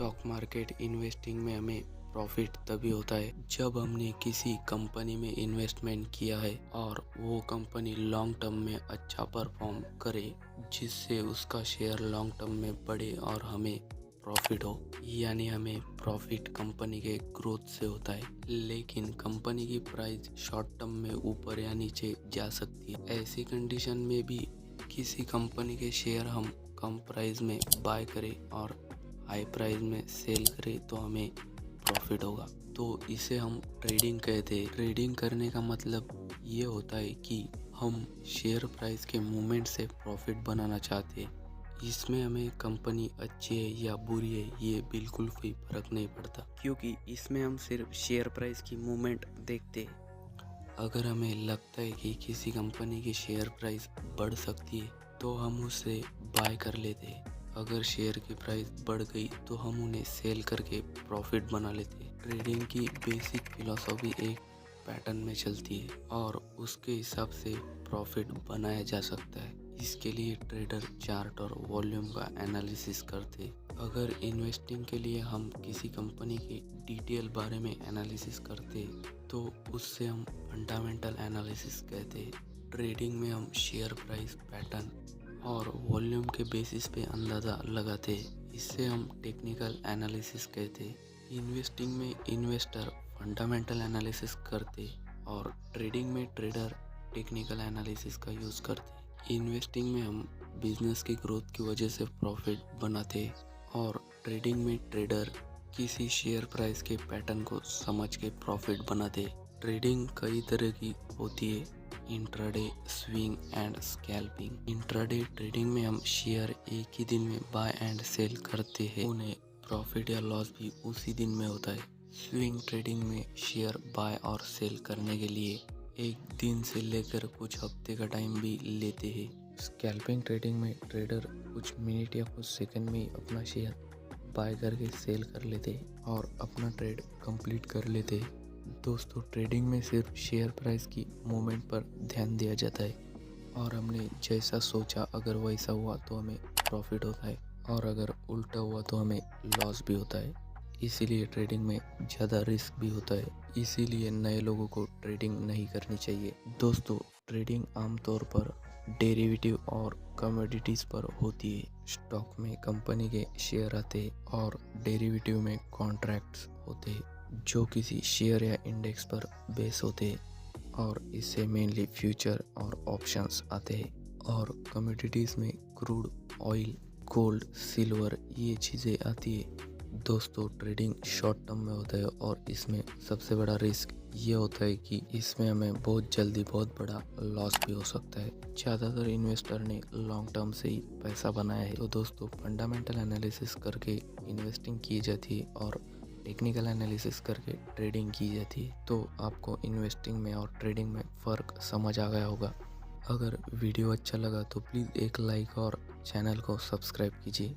Stock market investing में हमें profit तभी होता है जब हमने किसी कंपनी में इन्वेस्टमेंट किया है और वो कंपनी लॉन्ग टर्म में अच्छा परफॉर्म करे, जिससे उसका शेयर लॉन्ग टर्म में बढ़े और हमें प्रॉफिट हो। यानी हमें प्रॉफिट कंपनी के ग्रोथ से होता है, लेकिन कंपनी की प्राइस शॉर्ट टर्म में ऊपर या नीचे जा सकती है। ऐसी कंडीशन में भी किसी कंपनी के शेयर हम कम प्राइस में बाय करें और हाई प्राइस में सेल करें तो हमें प्रॉफिट होगा। तो इसे हम ट्रेडिंग कहते हैं। ट्रेडिंग करने का मतलब ये होता है कि हम शेयर प्राइस के मूवमेंट से प्रॉफिट बनाना चाहते हैं। इसमें हमें कंपनी अच्छी है या बुरी है ये बिल्कुल कोई फर्क नहीं पड़ता, क्योंकि इसमें हम सिर्फ शेयर प्राइस की मूवमेंट देखते हैं। अगर हमें लगता है कि किसी कंपनी की शेयर प्राइस बढ़ सकती है तो हम उसे बाय कर लेते हैं। अगर शेयर की प्राइस बढ़ गई तो हम उन्हें सेल करके प्रॉफिट बना लेते हैं। ट्रेडिंग की बेसिक फिलॉसफी एक पैटर्न में चलती है और उसके हिसाब से प्रॉफिट बनाया जा सकता है। इसके लिए ट्रेडर चार्ट और वॉल्यूम का एनालिसिस करते हैं। अगर इन्वेस्टिंग के लिए हम किसी कंपनी के डिटेल बारे में एनालिसिस करते हैं तो उससे हम फंडामेंटल एनालिसिस कहते हैं। ट्रेडिंग में हम शेयर प्राइस पैटर्न और वॉल्यूम के बेसिस पे अंदाज़ा लगाते हैं। इससे हम टेक्निकल एनालिसिस कहते हैं। इन्वेस्टिंग में इन्वेस्टर फंडामेंटल एनालिसिस करते और ट्रेडिंग में ट्रेडर टेक्निकल एनालिसिस का यूज़ करते। इन्वेस्टिंग में हम बिजनेस की ग्रोथ की वजह से प्रॉफिट बनाते और ट्रेडिंग में ट्रेडर किसी शेयर प्राइस के पैटर्न को समझ के प्रॉफिट बनाते। ट्रेडिंग कई तरह की होती है, intraday, swing and scalping. Intraday trading में हम शेयर एक ही दिन में बाय एंड सेल करते हैं, उन्हें प्रॉफिट या लॉस भी उसी दिन में होता है। स्विंग ट्रेडिंग में शेयर बाय और सेल करने के लिए एक दिन से लेकर कुछ हफ्ते का टाइम भी लेते हैं। स्कैल्पिंग ट्रेडिंग में ट्रेडर कुछ मिनट या कुछ सेकंड में अपना शेयर बाय करके सेल कर लेते और अपना ट्रेड कंप्लीट कर लेते। दोस्तों, ट्रेडिंग में सिर्फ शेयर प्राइस की मूवमेंट पर ध्यान दिया जाता है और हमने जैसा सोचा अगर वैसा हुआ तो हमें प्रॉफिट होता है और अगर उल्टा हुआ तो हमें लॉस भी होता है। इसीलिए ट्रेडिंग में ज़्यादा रिस्क भी होता है, इसीलिए नए लोगों को ट्रेडिंग नहीं करनी चाहिए। दोस्तों, ट्रेडिंग आमतौर पर डेरिवेटिव और कमोडिटीज़ पर होती है। स्टॉक में कंपनी के शेयर आते और डेरिवेटिव में कॉन्ट्रैक्ट्स होते हैं जो किसी शेयर या इंडेक्स पर बेस होते हैं और इससे मेनली फ्यूचर और ऑप्शंस आते हैं। और कमोडिटीज़ में क्रूड ऑयल, गोल्ड, सिल्वर ये चीज़ें आती है। दोस्तों, ट्रेडिंग शॉर्ट टर्म में होता है और इसमें सबसे बड़ा रिस्क ये होता है कि इसमें हमें बहुत जल्दी बहुत बड़ा लॉस भी हो सकता है। ज़्यादातर इन्वेस्टर ने लॉन्ग टर्म से ही पैसा बनाया है। तो दोस्तों, फंडामेंटल एनालिसिस करके इन्वेस्टिंग की जाती है और टेक्निकल एनालिसिस करके ट्रेडिंग की जाती है। तो आपको इन्वेस्टिंग में और ट्रेडिंग में फ़र्क समझ आ गया होगा। अगर वीडियो अच्छा लगा तो प्लीज़ एक लाइक और चैनल को सब्सक्राइब कीजिए।